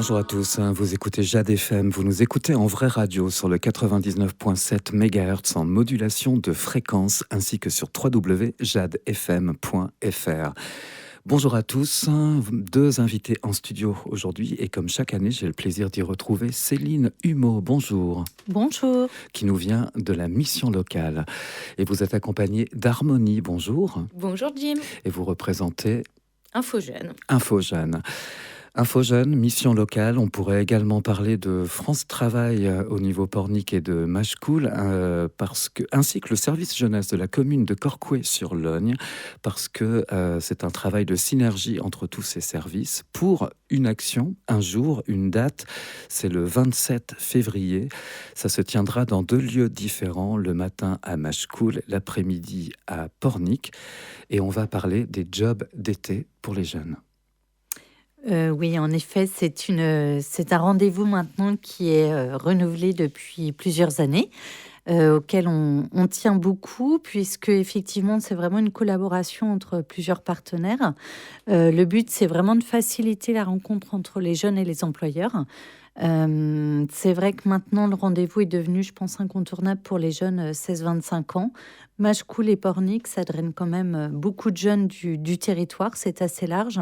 Bonjour à tous, vous écoutez Jade FM, vous nous écoutez en vraie radio sur le 99.7 MHz en modulation de fréquence ainsi que sur www.jadefm.fr. Bonjour à tous, deux invités en studio aujourd'hui et comme chaque année j'ai le plaisir d'y retrouver Céline Humeau, bonjour. Bonjour. Qui nous vient de la mission locale et vous êtes accompagnée d'Harmonie, bonjour. Bonjour Jim. Et vous représentez Infojeunes. InfoJeunes, mission locale. On pourrait également parler de France Travail au niveau Pornic et de Machecoul, ainsi que le service jeunesse de la commune de Corcouët-sur-Logne, parce que c'est un travail de synergie entre tous ces services pour une action, un jour, une date. C'est le 27 février. Ça se tiendra dans deux lieux différents, le matin à Machecoul, l'après-midi à Pornic. Et on va parler des jobs d'été pour les jeunes. Oui, en effet, c'est un rendez-vous maintenant qui est renouvelé depuis plusieurs années, auquel on tient beaucoup, puisque effectivement, c'est vraiment une collaboration entre plusieurs partenaires. Le but, c'est vraiment de faciliter la rencontre entre les jeunes et les employeurs. C'est vrai que maintenant, le rendez-vous est devenu, je pense, incontournable pour les jeunes 16-25 ans. Machecoul et Pornic, ça draine quand même beaucoup de jeunes du territoire, c'est assez large.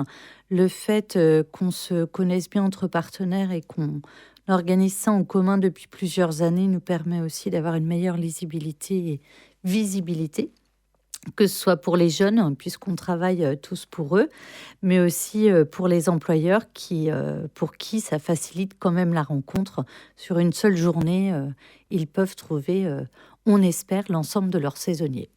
Le fait qu'on se connaisse bien entre partenaires et qu'on organise ça en commun depuis plusieurs années nous permet aussi d'avoir une meilleure lisibilité et visibilité, que ce soit pour les jeunes, puisqu'on travaille tous pour eux, mais aussi pour les employeurs pour qui ça facilite quand même la rencontre. Sur une seule journée, ils peuvent trouver, on espère, l'ensemble de leurs saisonniers.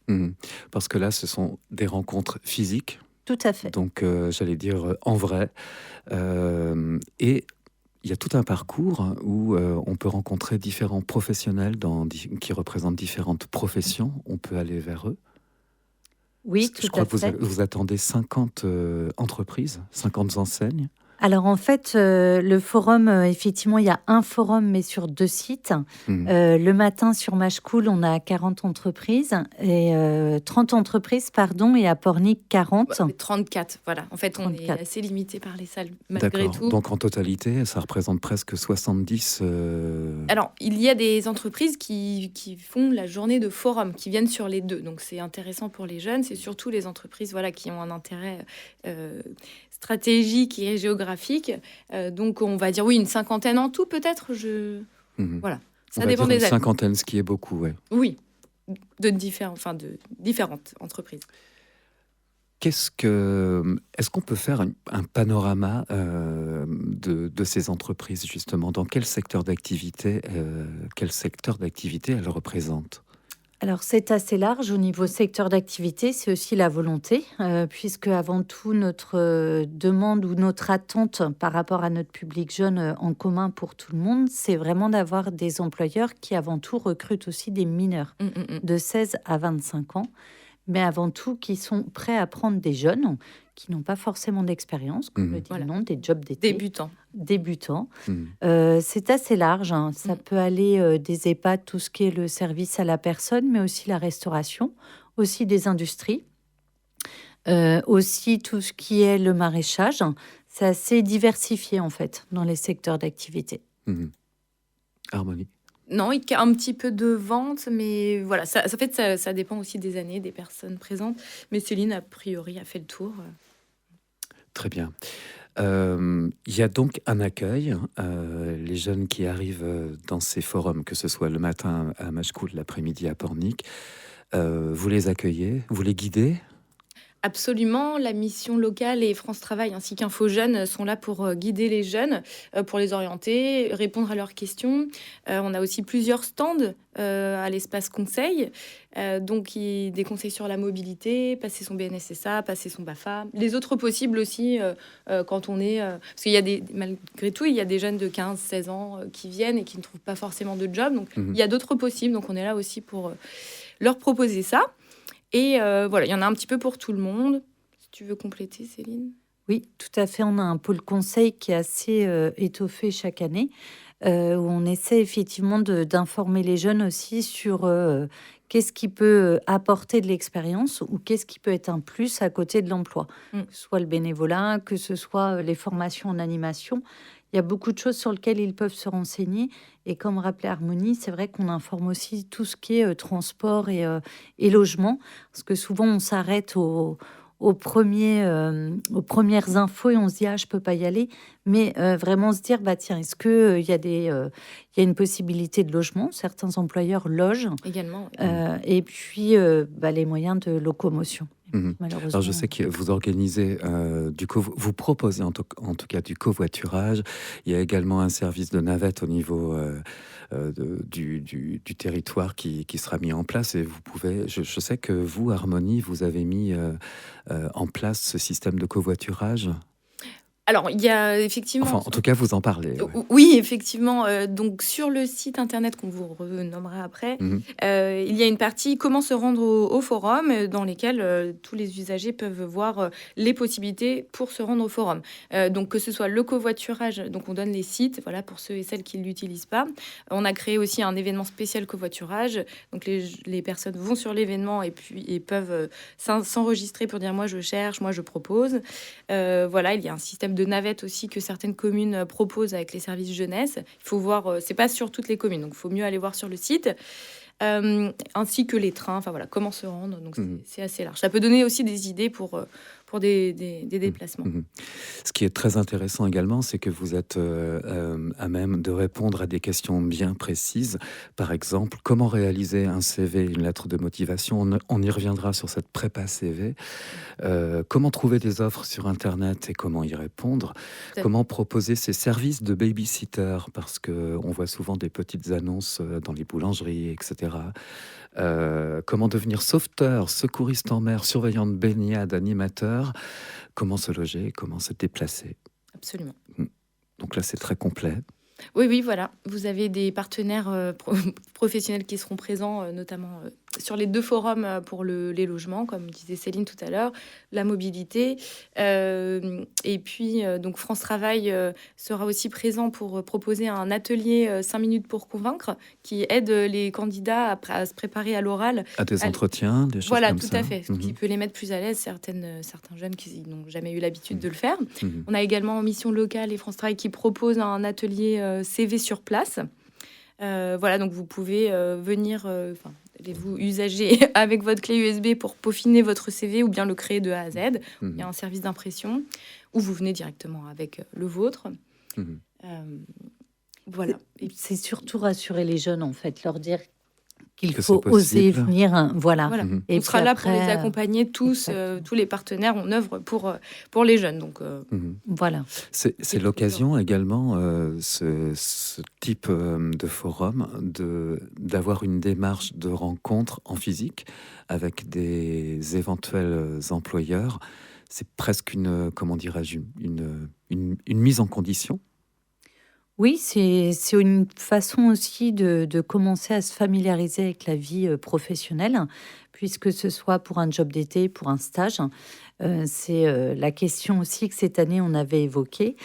Parce que là, ce sont des rencontres physiques. Tout à fait. Donc, j'allais dire en vrai. Et il y a tout un parcours où on peut rencontrer différents professionnels qui représentent différentes professions. On peut aller vers eux. Oui, tout à fait. Je crois que vous attendez 50 entreprises, 50 enseignes. Alors en fait, le forum, effectivement, il y a un forum, mais sur 2 sites. Le matin, sur Machecoul, on a 40 entreprises, et 30 entreprises, pardon, et à Pornic, 40. 34, voilà. En fait, 34. On est assez limité par les salles, malgré D'accord. tout. Donc en totalité, ça représente presque 70... Alors, il y a des entreprises qui font la journée de forum, qui viennent sur les deux. Donc c'est intéressant pour les jeunes. C'est surtout les entreprises qui ont un intérêt stratégique et géographique. Donc, on va dire, oui, une cinquantaine en tout, peut-être. Voilà, ça dépend des années. Une cinquantaine, ce qui est beaucoup, ouais. Oui, de différentes entreprises. Est-ce qu'on peut faire un panorama de ces entreprises, justement? Dans quel secteur d'activité elles représentent? Alors, c'est assez large au niveau secteur d'activité, c'est aussi la volonté, puisque avant tout, notre demande ou notre attente par rapport à notre public jeune en commun pour tout le monde, c'est vraiment d'avoir des employeurs qui, avant tout, recrutent aussi des mineurs de 16 à 25 ans, mais avant tout, qui sont prêts à prendre des jeunes qui n'ont pas forcément d'expérience, comme le dit le nom, des jobs d'été. Débutants. C'est assez large. Ça peut aller des EHPAD, tout ce qui est le service à la personne, mais aussi la restauration, aussi des industries, aussi tout ce qui est le maraîchage. C'est assez diversifié, en fait, dans les secteurs d'activité. Harmonie. Non, il y a un petit peu de vente, mais voilà, ça dépend aussi des années, des personnes présentes. Mais Céline, a priori, a fait le tour. Très bien. Il y a donc un accueil. Les jeunes qui arrivent dans ces forums, que ce soit le matin à Machecoul, l'après-midi à Pornic, vous les accueillez, vous les guidez? Absolument, la mission locale et France Travail ainsi qu'InfoJeunes sont là pour guider les jeunes, pour les orienter, répondre à leurs questions. On a aussi plusieurs stands à l'espace conseil, donc des conseils sur la mobilité, passer son BNSSA, passer son BAFA, les autres possibles aussi quand on est... parce qu'il y a malgré tout, il y a des jeunes de 15-16 ans qui viennent et qui ne trouvent pas forcément de job, donc il y a d'autres possibles, donc on est là aussi pour leur proposer ça. Et voilà, il y en a un petit peu pour tout le monde. Si tu veux compléter, Céline. Oui, tout à fait. On a un pôle conseil qui est assez étoffé chaque année, où on essaie effectivement d'informer les jeunes aussi sur qu'est-ce qui peut apporter de l'expérience ou qu'est-ce qui peut être un plus à côté de l'emploi. Que ce soit le bénévolat, que ce soit les formations en animation. Il il y a beaucoup de choses sur lesquelles ils peuvent se renseigner. Et comme rappelait Harmonie, c'est vrai qu'on informe aussi tout ce qui est transport et logement, parce que souvent on s'arrête aux premières infos et on se dit ah je peux pas y aller, mais vraiment se dire bah tiens est-ce que il y a une possibilité de logement, certains employeurs logent, Également, et puis bah, les moyens de locomotion. Alors, je Malheureusement, sais que vous organisez vous proposez en tout cas du covoiturage. Il y a également un service de navette au niveau du territoire qui sera mis en place. Et vous pouvez, je sais que vous, Harmonie, vous avez mis en place ce système de covoiturage. alors, il y a effectivement... Enfin, en tout cas, vous en parlez. Ouais. Oui, effectivement. Donc, sur le site internet qu'on vous renommerez après, Mhm. il y a une partie comment se rendre au forum, dans lesquelles tous les usagers peuvent voir les possibilités pour se rendre au forum. Donc, que ce soit le covoiturage, donc on donne les sites, voilà, pour ceux et celles qui ne l'utilisent pas. On a créé aussi un événement spécial covoiturage. Donc, les personnes vont sur l'événement et peuvent s'enregistrer pour dire moi je cherche, moi je propose. Voilà, il y a un système de navette aussi que certaines communes proposent avec les services jeunesse. Il faut voir, c'est pas sur toutes les communes, donc il faut mieux aller voir sur le site. Ainsi que les trains, enfin voilà, comment se rendre. Donc c'est assez large. Ça peut donner aussi des idées pour des déplacements. Ce qui est très intéressant également, c'est que vous êtes à même de répondre à des questions bien précises. Par exemple, comment réaliser un CV, une lettre de motivation. On y reviendra sur cette prépa CV. Comment trouver des offres sur Internet et comment y répondre. Comment proposer ces services de babysitter, parce qu'on voit souvent des petites annonces dans les boulangeries, etc. Comment devenir sauveteur, secouriste en mer, surveillant de baignade, animateur. Comment se loger, comment se déplacer. Absolument. Donc là, c'est très complet. Oui, voilà. Vous avez des partenaires professionnels qui seront présents, notamment sur les 2 forums pour les logements, comme disait Céline tout à l'heure, la mobilité. Et puis, donc France Travail sera aussi présent pour proposer un atelier 5 minutes pour convaincre, qui aide les candidats à se préparer à l'oral. À des entretiens, des choses Voilà, comme tout ça. à fait. Ce qui peut les mettre plus à l'aise, certains jeunes qui n'ont jamais eu l'habitude de le faire. On a également en mission locale et France Travail qui propose un atelier CV sur place. Voilà, donc vous pouvez venir, vous usager avec votre clé USB pour peaufiner votre CV ou bien le créer de A à Z. Il y a un service d'impression où vous venez directement avec le vôtre. Voilà. c'est surtout rassurer les jeunes, en fait, leur dire qu'il Que faut c'est oser possible. venir. Voilà. On sera là pour les accompagner tous, tous les partenaires en œuvre pour les jeunes. Donc, Voilà. C'est l'occasion également, ce type de forum, d'avoir une démarche de rencontre en physique avec des éventuels employeurs. C'est presque comment dirais-je, une mise en condition. Oui, c'est une façon aussi de commencer à se familiariser avec la vie professionnelle, puisque ce soit pour un job d'été, pour un stage. C'est la question aussi que cette année on avait évoquée.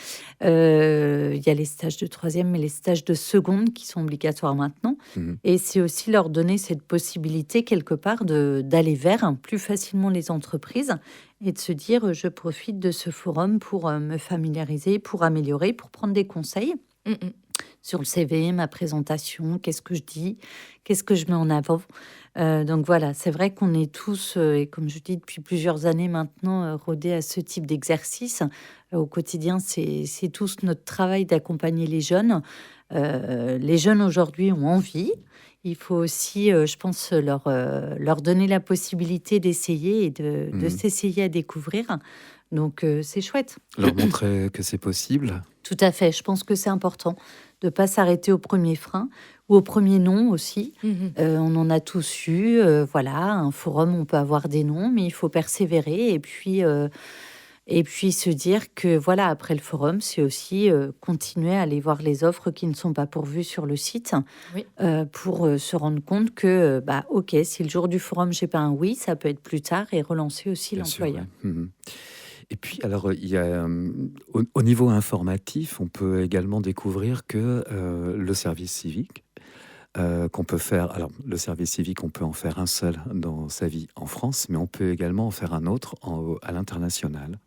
Il y a les stages de troisième, mais les stages de seconde qui sont obligatoires maintenant. Et c'est aussi leur donner cette possibilité quelque part d'aller vers plus facilement les entreprises et de se dire je profite de ce forum pour me familiariser, pour améliorer, pour prendre des conseils. Sur le CV, ma présentation, qu'est-ce que je dis, qu'est-ce que je mets en avant. Donc voilà, c'est vrai qu'on est tous, et comme je dis depuis plusieurs années maintenant, rodés à ce type d'exercice. Au quotidien, c'est tous notre travail d'accompagner les jeunes. Les jeunes aujourd'hui ont envie. Il faut aussi, je pense, leur donner la possibilité d'essayer et de s'essayer à découvrir. Donc c'est chouette. Leur montrer que c'est possible. Tout à fait. Je pense que c'est important de ne pas s'arrêter au premier frein ou au premier non aussi. On en a tous eu. Voilà, un forum, on peut avoir des noms, mais il faut persévérer et puis se dire que voilà, après le forum, c'est aussi continuer à aller voir les offres qui ne sont pas pourvues sur le site pour se rendre compte que, ok, si le jour du forum, j'ai pas un oui, ça peut être plus tard et relancer aussi Bien l'employeur. Sûr, ouais. Et puis, alors, il y a, au niveau informatif, on peut également découvrir que le service civique, qu'on peut faire... Alors, le service civique, on peut en faire un seul dans sa vie en France, mais on peut également en faire un autre à l'international.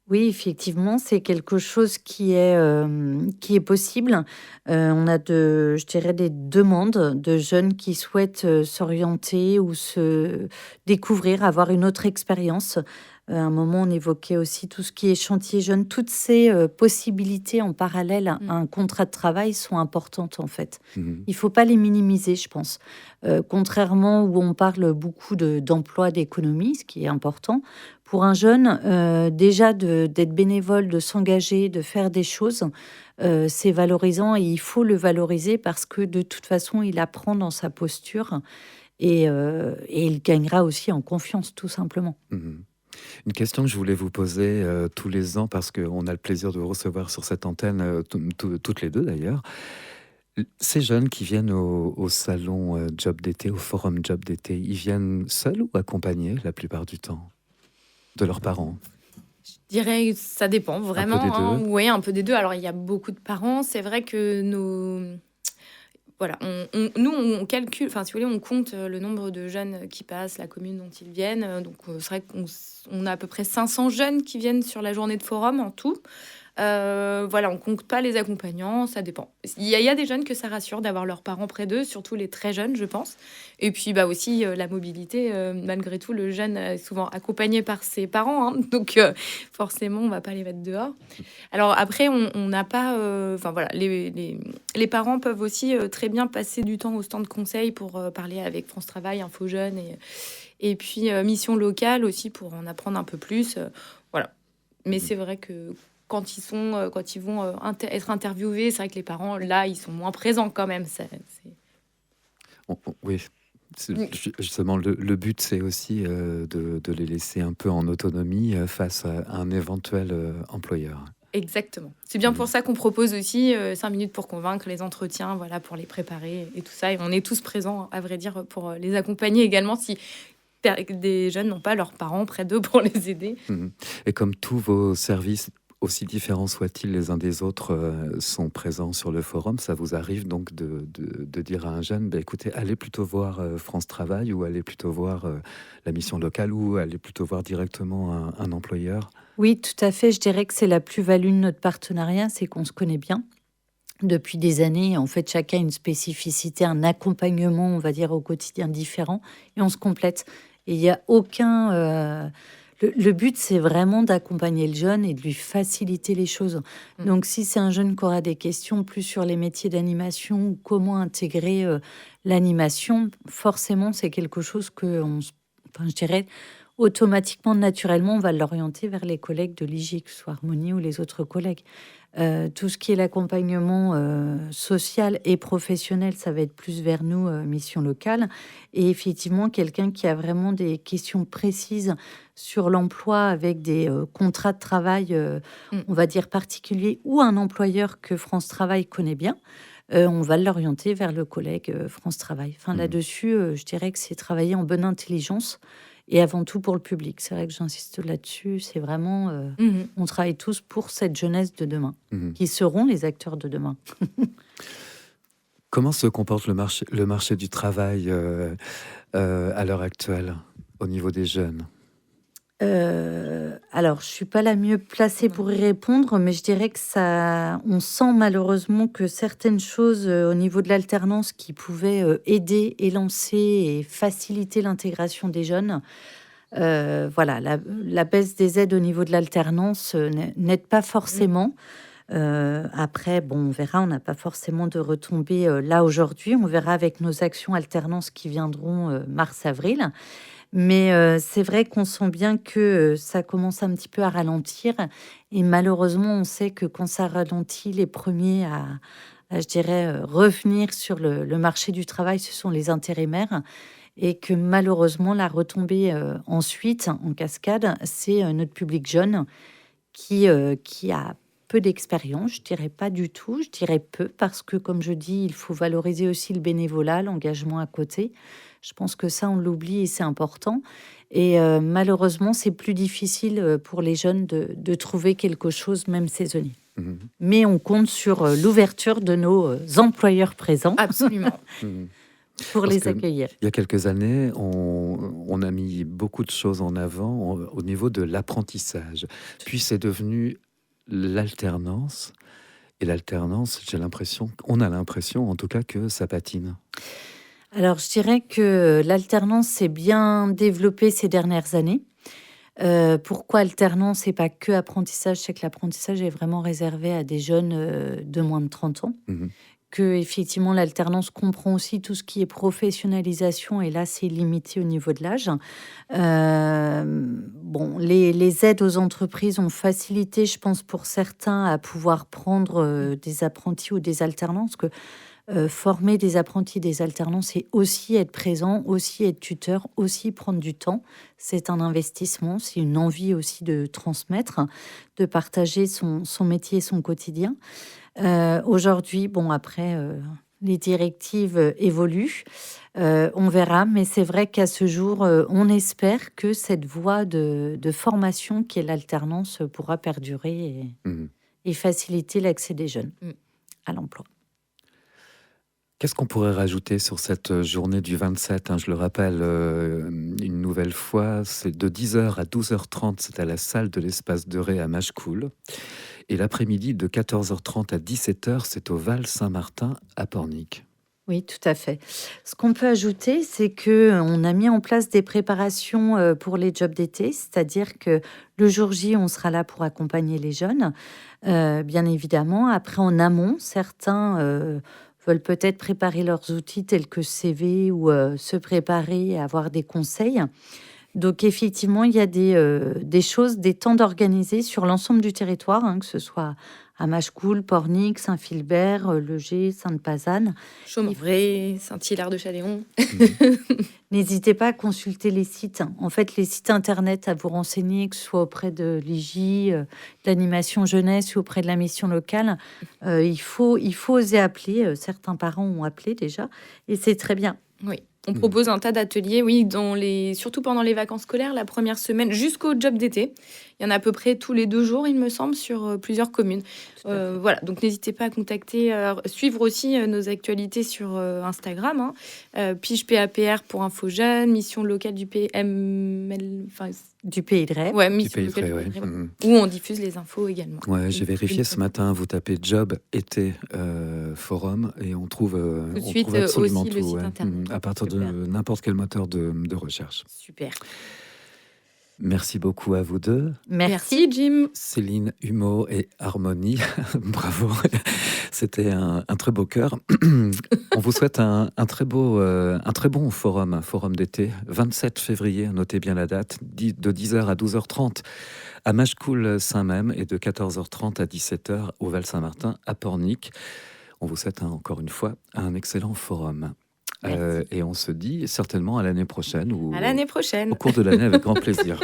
Oui, effectivement, c'est quelque chose qui est possible. On a je dirais, des demandes de jeunes qui souhaitent s'orienter ou se découvrir, avoir une autre expérience. À un moment, on évoquait aussi tout ce qui est chantier jeune. Toutes ces possibilités en parallèle à Mm. un contrat de travail sont importantes, en fait. Mhm. Il ne faut pas les minimiser, je pense. Contrairement où on parle beaucoup d'emploi, d'économie, ce qui est important, pour un jeune, déjà d'être bénévole, de s'engager, de faire des choses, c'est valorisant et il faut le valoriser parce que de toute façon, il apprend dans sa posture et il gagnera aussi en confiance, tout simplement. Mhm. Une question que je voulais vous poser tous les ans, parce qu'on a le plaisir de vous recevoir sur cette antenne, toutes les deux d'ailleurs. Ces jeunes qui viennent au salon Job d'été, au forum Job d'été, ils viennent seuls ou accompagnés la plupart du temps de leurs parents? Je dirais que ça dépend Un peu des vraiment, hein. deux? Oui, un peu des deux. Alors, il y a beaucoup de parents. C'est vrai que voilà, nous, on calcule, enfin, si vous voulez, on compte le nombre de jeunes qui passent, la commune dont ils viennent. Donc, c'est vrai qu'on a à peu près 500 jeunes qui viennent sur la journée de forum en tout. Voilà, on compte pas les accompagnants, ça dépend. Il y a des jeunes que ça rassure d'avoir leurs parents près d'eux, surtout les très jeunes, je pense. Et puis bah aussi la mobilité, malgré tout, le jeune est souvent accompagné par ses parents, hein. Donc forcément, on va pas les mettre dehors. Alors après, on n'a pas, enfin voilà, les parents peuvent aussi très bien passer du temps au stand de conseil pour parler avec France Travail, Info Jeunes et puis Mission Locale aussi pour en apprendre un peu plus. Voilà. Mais Mhm. c'est vrai que quand ils vont être interviewés, c'est vrai que les parents, là, ils sont moins présents quand même. Oui, Mm. justement, le but, c'est aussi de les laisser un peu en autonomie face à un éventuel employeur. Exactement. C'est bien pour Mhm. ça qu'on propose aussi 5 minutes pour convaincre, les entretiens, voilà, pour les préparer et tout ça. Et on est tous présents, à vrai dire, pour les accompagner également si des jeunes n'ont pas leurs parents près d'eux pour les aider. Mhm. Et comme tous vos services, aussi différents soient-ils les uns des autres, sont présents sur le forum, ça vous arrive donc de dire à un jeune, bah, écoutez, allez plutôt voir France Travail ou allez plutôt voir la mission locale ou allez plutôt voir directement un employeur. Oui, tout à fait. Je dirais que c'est la plus-value de notre partenariat, c'est qu'on se connaît bien depuis des années. En fait, chacun a une spécificité, un accompagnement, on va dire, au quotidien différent, et on se complète. Et il n'y a aucun... le but, c'est vraiment d'accompagner le jeune et de lui faciliter les choses. Mm. Donc, si c'est un jeune qui aura des questions plus sur les métiers d'animation ou comment intégrer l'animation, forcément, c'est quelque chose enfin, je dirais, automatiquement, naturellement, on va l'orienter vers les collègues de l'IGI, que ce soit Harmonie ou les autres collègues. Tout ce qui est l'accompagnement social et professionnel, ça va être plus vers nous, mission locale. Et effectivement, quelqu'un qui a vraiment des questions précises sur l'emploi avec des contrats de travail, Mm. on va dire particuliers, ou un employeur que France Travail connaît bien, on va l'orienter vers le collègue France Travail. Enfin, Mhm. là-dessus, je dirais que c'est travailler en bonne intelligence et avant tout pour le public. C'est vrai que j'insiste là-dessus. C'est vraiment, Mhm. on travaille tous pour cette jeunesse de demain, Mhm. qui seront les acteurs de demain. Comment se comporte le marché du travail à l'heure actuelle au niveau des jeunes? Alors, je suis pas la mieux placée pour y répondre, mais je dirais que ça, on sent malheureusement que certaines choses au niveau de l'alternance qui pouvaient aider, élancer et faciliter l'intégration des jeunes. Voilà, la baisse des aides au niveau de l'alternance n'aide pas Mm. forcément. Après, bon, on verra, on n'a pas forcément de retombées là aujourd'hui. On verra avec nos actions alternance qui viendront mars-avril. Mais c'est vrai qu'on sent bien que ça commence un petit peu à ralentir. Et malheureusement, on sait que quand ça ralentit, les premiers je dirais, revenir sur le marché du travail, ce sont les intérimaires. Et que malheureusement, la retombée ensuite, en cascade, c'est notre public jeune qui a peu d'expérience, je dirais pas du tout, je dirais peu, parce que comme je dis, il faut valoriser aussi le bénévolat, l'engagement à côté. Je pense que ça, on l'oublie et c'est important. Et malheureusement, c'est plus difficile pour les jeunes de trouver quelque chose, même saisonnier. Mhm. Mais on compte sur l'ouverture de nos employeurs présents. Absolument. Mhm. pour Parce les que accueillir. il y a quelques années, on a mis beaucoup de choses en avant au niveau de l'apprentissage. Puis c'est devenu l'alternance. Et l'alternance, on a l'impression en tout cas que ça patine. Alors, je dirais que l'alternance s'est bien développée ces dernières années. Pourquoi alternance et pas que apprentissage? C'est que l'apprentissage est vraiment réservé à des jeunes de moins de 30 ans. Mhm. Que effectivement l'alternance comprend aussi tout ce qui est professionnalisation et là c'est limité au niveau de l'âge. Bon, les aides aux entreprises ont facilité, je pense pour certains, à pouvoir prendre des apprentis ou des alternants, parce que former des apprentis, des alternants, c'est aussi être présent, aussi être tuteur, aussi prendre du temps. C'est un investissement, c'est une envie aussi de transmettre, de partager son métier et son quotidien. Aujourd'hui, bon, après, les directives évoluent. On verra, mais c'est vrai qu'à ce jour, on espère que cette voie de formation qui est l'alternance pourra perdurer Mhm. et faciliter l'accès des jeunes à l'emploi. Qu'est-ce qu'on pourrait rajouter sur cette journée du 27, hein, je le rappelle une nouvelle fois, c'est de 10h à 12h30, c'est à la salle de l'espace de Ré à Machecoul. Et l'après-midi, de 14h30 à 17h, c'est au Val Saint-Martin à Pornic. Oui, tout à fait. Ce qu'on peut ajouter, c'est que on a mis en place des préparations pour les jobs d'été, c'est-à-dire que le jour J, on sera là pour accompagner les jeunes, bien évidemment. Après, en amont, certains veulent peut-être préparer leurs outils tels que CV ou se préparer à avoir des conseils. Donc effectivement, il y a des choses, des temps d'organiser sur l'ensemble du territoire, hein, que ce soit à Machecoul, Pornic, Saint-Philbert, Legé, Sainte-Pazanne. Chaumevré, Saint-Hilaire-de-Challéon. N'hésitez pas à consulter les sites. En fait, les sites internet à vous renseigner, que ce soit auprès de l'IJ, de l'animation jeunesse ou auprès de la mission locale. Il faut oser appeler. Certains parents ont appelé déjà et c'est très bien. Oui. On propose un tas d'ateliers, oui, surtout pendant les vacances scolaires, la première semaine, jusqu'au job d'été. Il y en a à peu près tous les 2 jours, il me semble, sur plusieurs communes. Voilà, donc n'hésitez pas à contacter, suivre aussi nos actualités sur Instagram. Pige PAPR pour Info Jeunes, mission locale du PML, du Pays de Ré. Ouais, Du mission Pays de locale Ré, du Pays de Ré, ouais. où on diffuse les infos également. Ouais, j'ai vérifié ce matin, vous tapez job été forum et on trouve, Tout de on suite trouve absolument aussi tout. le site Ouais. internet. À partir de Super. n'importe quel moteur de recherche. Super. Merci beaucoup à vous deux. Merci. Jim. Céline, Humeau et Harmonie, bravo, c'était un très beau cœur. On vous souhaite un très bon forum, un forum d'été, 27 février, notez bien la date, de 10h à 12h30 à Machecoul-Saint-Même et de 14h30 à 17h au Val-Saint-Martin à Pornic. On vous souhaite encore une fois un excellent forum. Et on se dit certainement à l'année prochaine ou À l'année prochaine. au cours de l'année avec grand plaisir.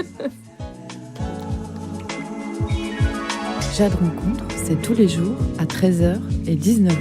Jade Rencontre, c'est tous les jours à 13h et 19h.